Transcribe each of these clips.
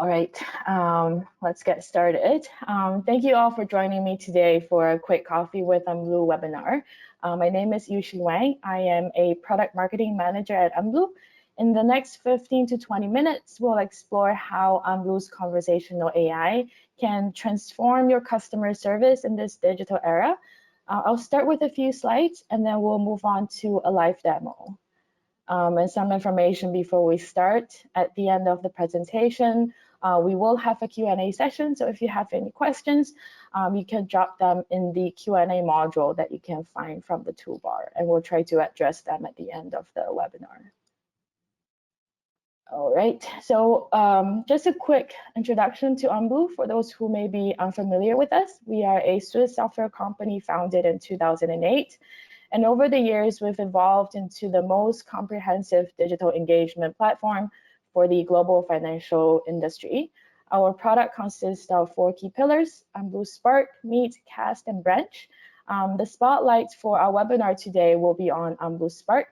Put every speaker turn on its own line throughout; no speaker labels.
All right, let's get started. Thank you all for joining me today for a quick coffee with Unblu webinar. My name is Yushy Want. I am a product marketing manager at Unblu. In the next 15 to 20 minutes, we'll explore how Unblu's conversational AI can transform your customer service in this digital era. I'll start with a few slides and then we'll move on to a live demo. And some information before we start. At the end of the presentation, we will have a Q&A session. So if you have any questions, you can drop them in the Q&A module that you can find from the toolbar, and we'll try to address them at the end of the webinar. All right, so just a quick introduction to Unblu for those who may be unfamiliar with us. We are a Swiss software company founded in 2008. And over the years, we've evolved into the most comprehensive digital engagement platform for the global financial industry. Our product consists of 4 key pillars: Unblu Spark, Meet, Cast, and Branch. The spotlight for our webinar today will be on Unblu Spark.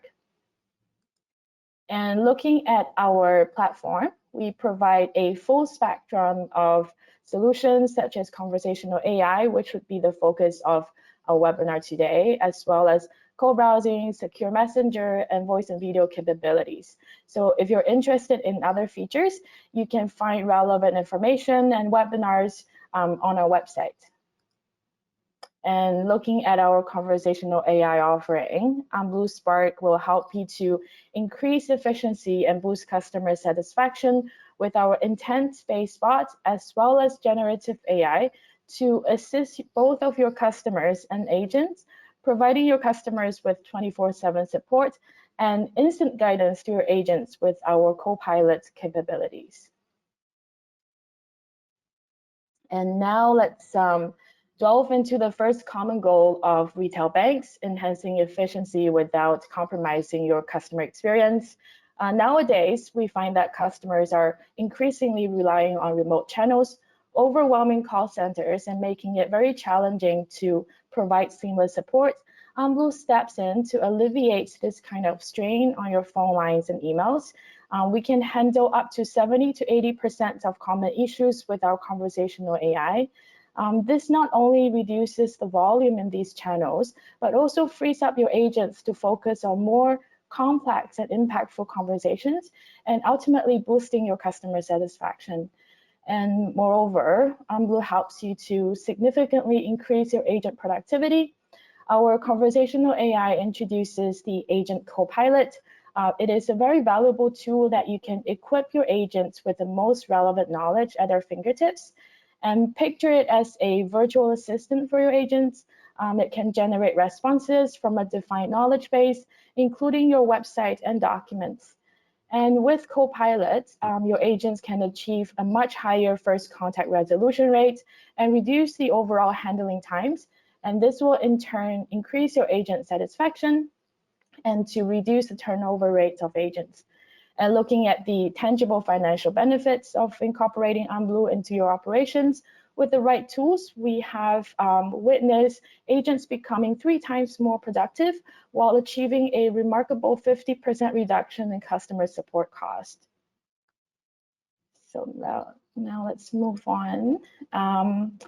And looking at our platform, we provide a full spectrum of solutions such as conversational AI, which would be the focus of our webinar today, as well as co-browsing, secure messenger, and voice and video capabilities. So if you're interested in other features, you can find relevant information and webinars on our website. And looking at our conversational AI offering, Unblu Spark will help you to increase efficiency and boost customer satisfaction with our intent-based bots as well as generative AI to assist both of your customers and agents, providing your customers with 24/7 support and instant guidance to your agents with our co-pilot capabilities. And now let's delve into the first common goal of retail banks, enhancing efficiency without compromising your customer experience. Nowadays, we find that customers are increasingly relying on remote channels, overwhelming call centers, and making it very challenging to provide seamless support. Unblu steps in to alleviate this kind of strain on your phone lines and emails. We can handle up to 70 to 80% of common issues with our conversational AI. This not only reduces the volume in these channels, but also frees up your agents to focus on more complex and impactful conversations and ultimately boosting your customer satisfaction. And moreover, Unblu helps you to significantly increase your agent productivity. Our conversational AI introduces the agent co-pilot. It is a very valuable tool that you can equip your agents with the most relevant knowledge at their fingertips. And picture it as a virtual assistant for your agents. It can generate responses from a defined knowledge base, including your website and documents. And with Copilot, your agents can achieve a much higher first contact resolution rate and reduce the overall handling times. And this will in turn increase your agent satisfaction and to reduce the turnover rates of agents. And looking at the tangible financial benefits of incorporating Unblu into your operations, with the right tools, we have witnessed agents becoming 3 times more productive while achieving a remarkable 50% reduction in customer support cost. So now let's move on. And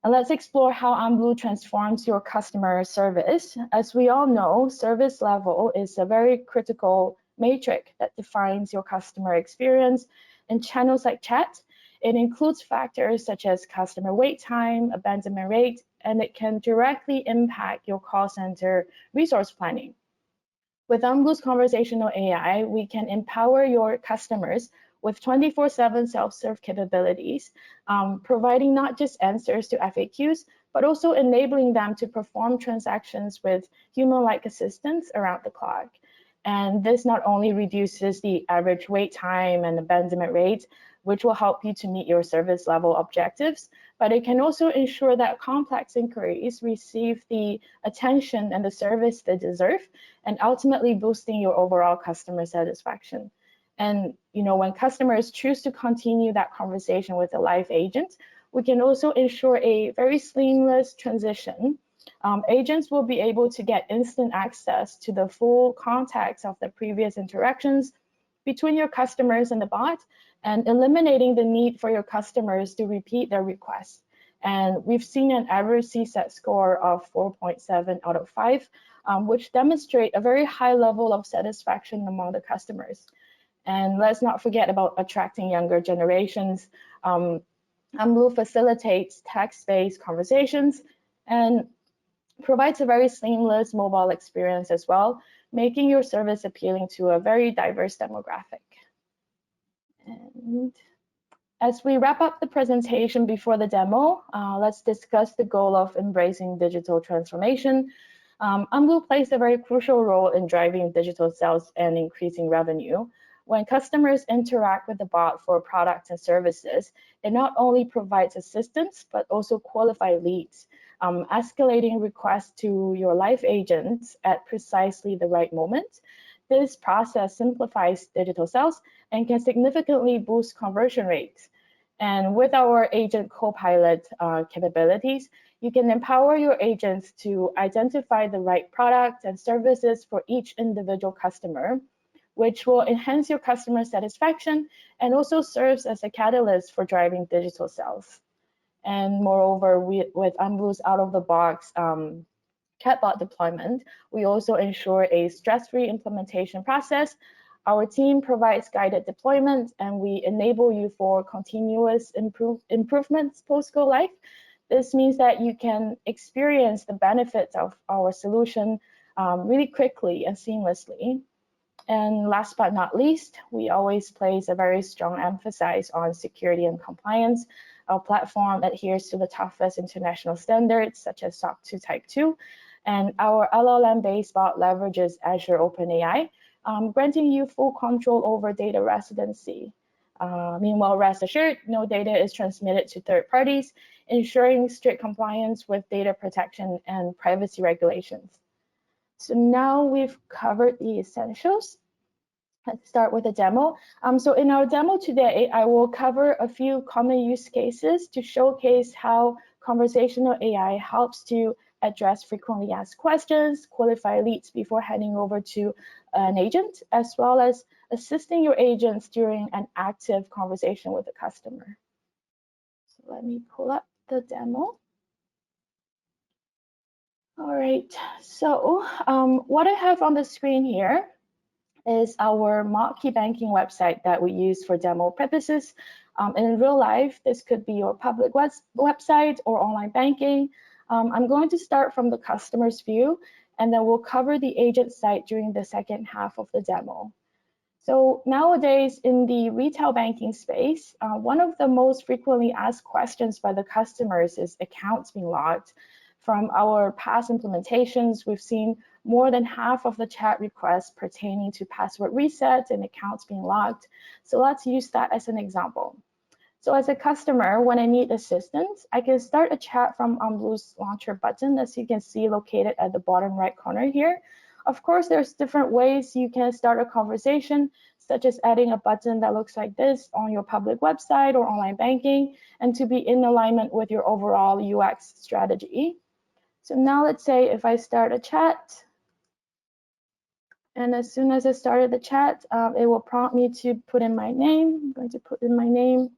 let's explore how Unblu transforms your customer service. As we all know, service level is a very critical metric that defines your customer experience. In channels like chat, it includes factors such as customer wait time, abandonment rate, and it can directly impact your call center resource planning. With Unblu's conversational AI, we can empower your customers with 24/7 self-serve capabilities, providing not just answers to FAQs, but also enabling them to perform transactions with human-like assistance around the clock. And this not only reduces the average wait time and abandonment rate, which will help you to meet your service level objectives, but it can also ensure that complex inquiries receive the attention and the service they deserve, and ultimately boosting your overall customer satisfaction. And when customers choose to continue that conversation with a live agent, we can also ensure a very seamless transition. Agents will be able to get instant access to the full context of the previous interactions between your customers and the bot, and eliminating the need for your customers to repeat their requests. And we've seen an average CSAT score of 4.7 out of 5, which demonstrate a very high level of satisfaction among the customers. And let's not forget about attracting younger generations. Unblu facilitates text-based conversations and provides a very seamless mobile experience as well, making your service appealing to a very diverse demographic. And as we wrap up the presentation before the demo, let's discuss the goal of embracing digital transformation. Unblu plays a very crucial role in driving digital sales and increasing revenue. When customers interact with the bot for products and services, it not only provides assistance, but also qualified leads, escalating requests to your live agents at precisely the right moment. This process simplifies digital sales and can significantly boost conversion rates. And with our agent co-pilot capabilities, you can empower your agents to identify the right products and services for each individual customer, which will enhance your customer satisfaction and also serves as a catalyst for driving digital sales. And moreover, with Unblu's out-of-the-box chatbot deployment, we also ensure a stress-free implementation process. Our team provides guided deployment, and we enable you for continuous improvements post-go live. This means that you can experience the benefits of our solution really quickly and seamlessly. And last but not least, we always place a very strong emphasis on security and compliance. Our platform adheres to the toughest international standards, such as SOC 2 Type 2, and our LLM-based bot leverages Azure OpenAI, granting you full control over data residency. Meanwhile, rest assured, no data is transmitted to third parties, ensuring strict compliance with data protection and privacy regulations. So now we've covered the essentials. Let's start with a demo. So in our demo today, I will cover a few common use cases to showcase how conversational AI helps to address frequently asked questions, qualify leads before handing over to an agent, as well as assisting your agents during an active conversation with the customer. So let me pull up the demo. All right, so what I have on the screen here is our marquee banking website that we use for demo purposes. In real life, this could be your public website or online banking. I'm going to start from the customer's view, and then we'll cover the agent site during the second half of the demo. So nowadays in the retail banking space, one of the most frequently asked questions by the customers is accounts being locked. From our past implementations, we've seen more than half of the chat requests pertaining to password resets and accounts being locked. So let's use that as an example. So as a customer, when I need assistance, I can start a chat from Unblu's launcher button, as you can see located at the bottom right corner here. Of course, there's different ways you can start a conversation, such as adding a button that looks like this on your public website or online banking, and to be in alignment with your overall UX strategy. So now let's say if I start a chat, and as soon as I started the chat, it will prompt me to put in my name. I'm going to put in my name.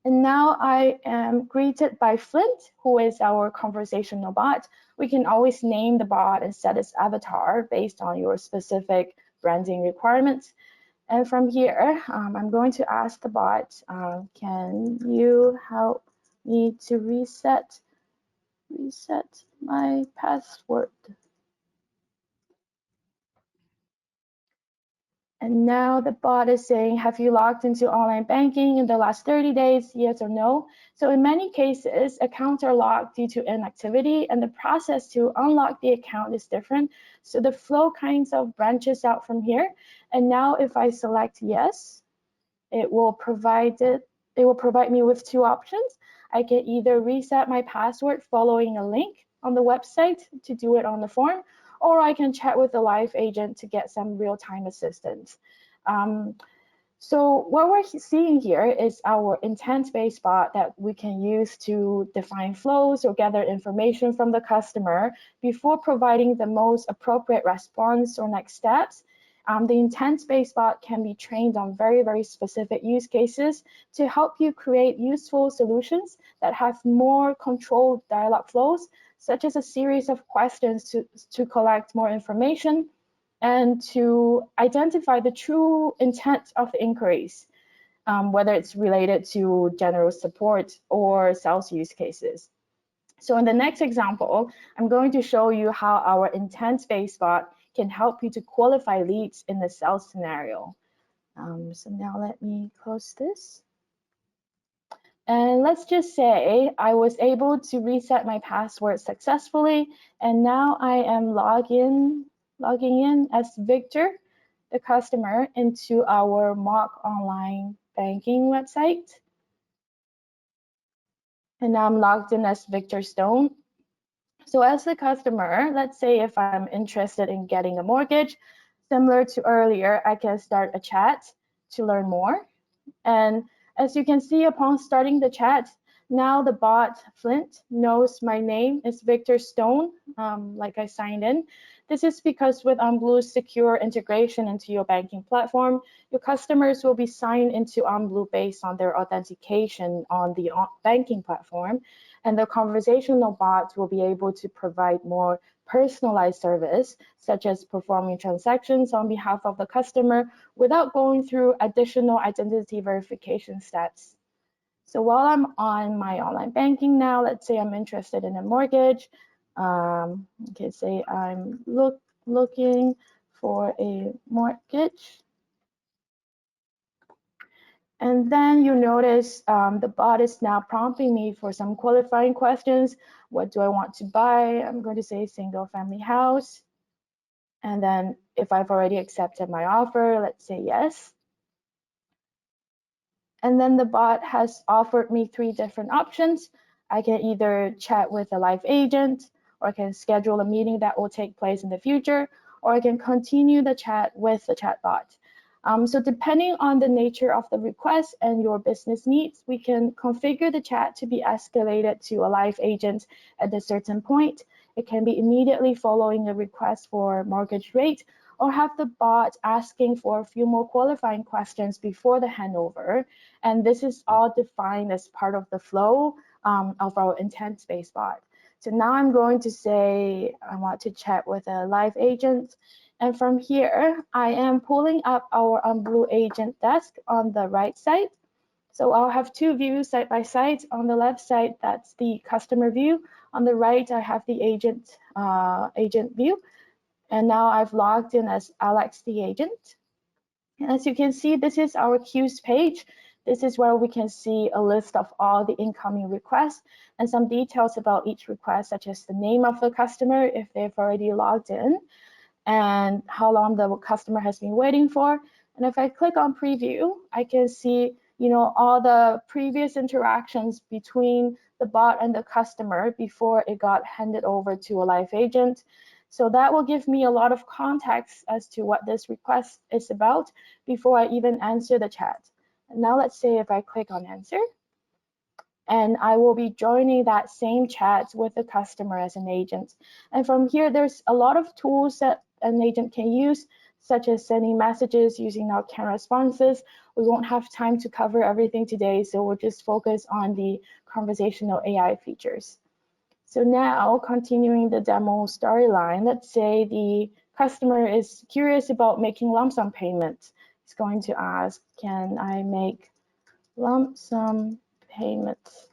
And now I am greeted by Flint, who is our conversational bot. We can always name the bot and set its avatar based on your specific branding requirements. And from here, I'm going to ask the bot, can you help me to reset my password? And now the bot is saying, have you logged into online banking in the last 30 days, yes or no? So in many cases, accounts are locked due to inactivity, and the process to unlock the account is different. So the flow kinds of branches out from here. And now if I select yes, it will provide me with two options. I can either reset my password following a link on the website to do it on the form, or I can chat with the live agent to get some real-time assistance. So what we're seeing here is our intent-based bot that we can use to define flows or gather information from the customer before providing the most appropriate response or next steps. The intent-based bot can be trained on very, very specific use cases to help you create useful solutions that have more controlled dialogue flows, such as a series of questions to collect more information and to identify the true intent of the inquiries, whether it's related to general support or sales use cases. So in the next example, I'm going to show you how our intent-based bot can help you to qualify leads in the sales scenario. So now let me close this. And let's just say I was able to reset my password successfully, and now I am logging in as Victor, the customer, into our mock online banking website. And now I'm logged in as Victor Stone. So as the customer, let's say if I'm interested in getting a mortgage, similar to earlier, I can start a chat to learn more. And as you can see, upon starting the chat, now the bot Flint knows my name is Victor Stone, like I signed in. This is because with Unblu's secure integration into your banking platform, your customers will be signed into Unblu based on their authentication on the banking platform, and the conversational bots will be able to provide more personalized service, such as performing transactions on behalf of the customer without going through additional identity verification steps. So while I'm on my online banking now, let's say I'm interested in a mortgage. Okay, say I'm looking for a mortgage. And then you notice the bot is now prompting me for some qualifying questions. What do I want to buy? I'm going to say single family house. And then if I've already accepted my offer, let's say yes. And then the bot has offered me 3 different options. I can either chat with a live agent, or I can schedule a meeting that will take place in the future, or I can continue the chat with the chatbot. So depending on the nature of the request and your business needs, we can configure the chat to be escalated to a live agent at a certain point. It can be immediately following a request for mortgage rate, or have the bot asking for a few more qualifying questions before the handover. And this is all defined as part of the flow of our intent-based bot. So now I'm going to say I want to chat with a live agent. And from here, I am pulling up our Unblu agent desk on the right side. So I'll have 2 views side by side. On the left side, that's the customer view. On the right, I have the agent view. And now I've logged in as Alex the agent. And as you can see, this is our queues page. This is where we can see a list of all the incoming requests and some details about each request, such as the name of the customer if they've already logged in, and how long the customer has been waiting for. And if I click on preview, I can see, all the previous interactions between the bot and the customer before it got handed over to a live agent. So that will give me a lot of context as to what this request is about before I even answer the chat. And now let's say if I click on answer, and I will be joining that same chat with the customer as an agent. And from here, there's a lot of tools that an agent can use, such as sending messages using our canned responses. We won't have time to cover everything today, so we'll just focus on the conversational AI features. So now, continuing the demo storyline, let's say the customer is curious about making lump sum payments. It's going to ask, can I make lump sum payments?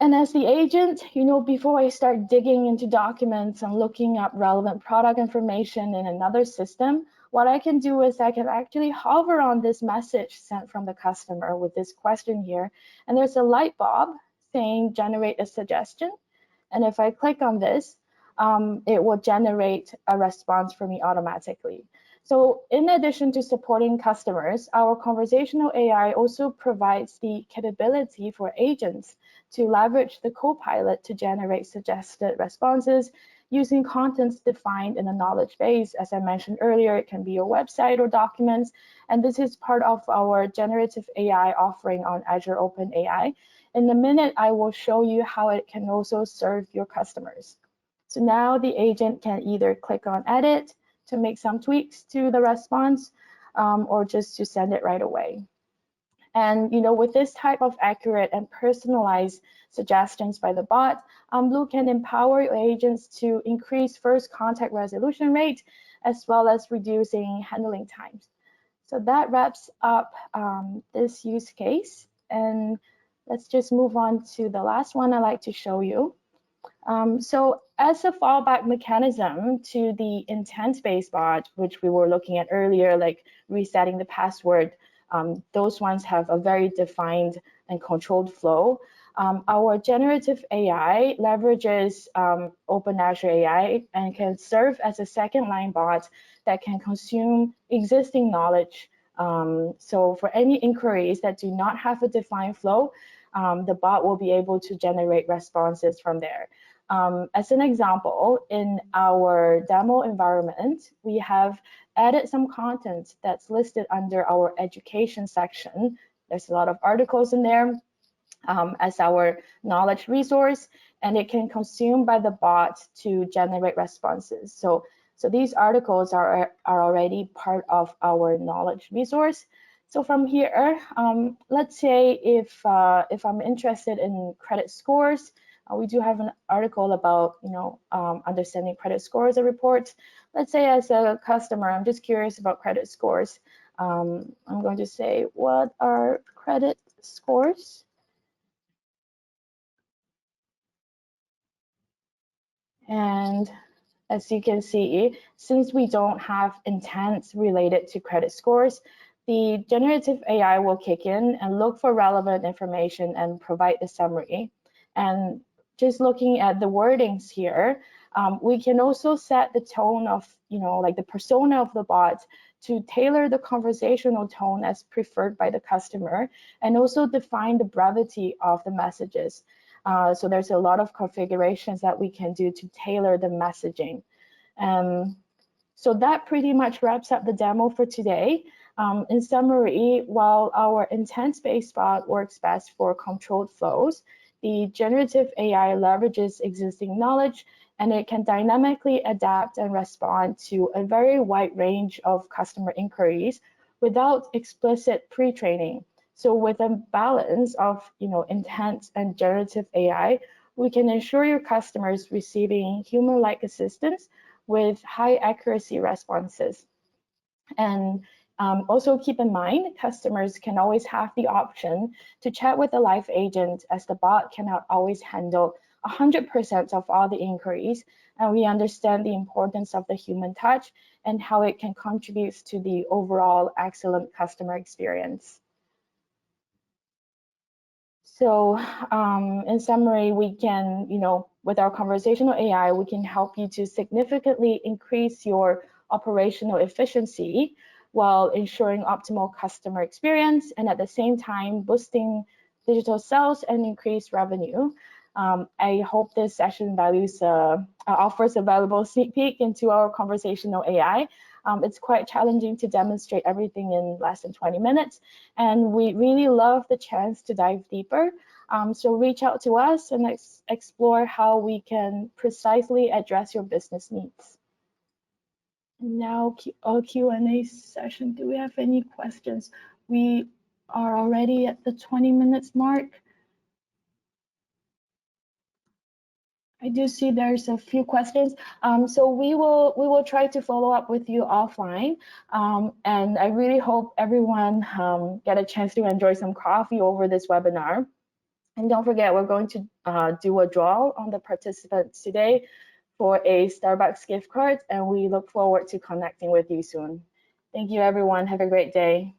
And as the agent, before I start digging into documents and looking up relevant product information in another system, what I can do is I can actually hover on this message sent from the customer with this question here. And there's a light bulb saying generate a suggestion. And if I click on this, it will generate a response for me automatically. So in addition to supporting customers, our conversational AI also provides the capability for agents to leverage the Copilot to generate suggested responses using contents defined in a knowledge base. As I mentioned earlier, it can be your website or documents, and this is part of our generative AI offering on Azure OpenAI. In a minute, I will show you how it can also serve your customers. So now the agent can either click on edit to make some tweaks to the response or just to send it right away. And with this type of accurate and personalized suggestions by the bot, Unblu can empower your agents to increase first contact resolution rate as well as reducing handling times. So that wraps up this use case. And let's just move on to the last one I'd like to show you. So as a fallback mechanism to the intent-based bot, which we were looking at earlier, like resetting the password, those ones have a very defined and controlled flow. Our generative AI leverages open Azure AI and can serve as a second-line bot that can consume existing knowledge. So for any inquiries that do not have a defined flow, the bot will be able to generate responses from there. As an example, in our demo environment, we have added some content that's listed under our education section. There's a lot of articles in there as our knowledge resource, and it can consume by the bot to generate responses. So these articles are already part of our knowledge resource. So from here, let's say if I'm interested in credit scores, we do have an article about understanding credit scores and reports. Let's say as a customer, I'm just curious about credit scores. I'm going to say, what are credit scores? And as you can see, since we don't have intents related to credit scores, the generative AI will kick in and look for relevant information and provide the summary. And just looking at the wordings here, we can also set the tone of, like the persona of the bot to tailor the conversational tone as preferred by the customer, and also define the brevity of the messages. So there's a lot of configurations that we can do to tailor the messaging. So that pretty much wraps up the demo for today. In summary, while our intent-based bot works best for controlled flows, the generative AI leverages existing knowledge, and it can dynamically adapt and respond to a very wide range of customer inquiries without explicit pre-training. So with a balance of intent and generative AI, we can ensure your customers receiving human-like assistance with high accuracy responses. And also keep in mind, customers can always have the option to chat with a live agent, as the bot cannot always handle 100% of all the inquiries. And we understand the importance of the human touch and how it can contribute to the overall excellent customer experience. So in summary, we can, with our conversational AI, we can help you to significantly increase your operational efficiency while ensuring optimal customer experience, and at the same time boosting digital sales and increase revenue. I hope this session offers a valuable sneak peek into our conversational AI. It's quite challenging to demonstrate everything in less than 20 minutes, and we really love the chance to dive deeper. So reach out to us and explore how we can precisely address your business needs. Now, Q&A session. Do we have any questions? We are already at the 20 minutes mark. I do see there's a few questions. So we will try to follow up with you offline. And I really hope everyone get a chance to enjoy some coffee over this webinar. And don't forget, we're going to do a draw on the participants today for a Starbucks gift card, and we look forward to connecting with you soon. Thank you, everyone. Have a great day.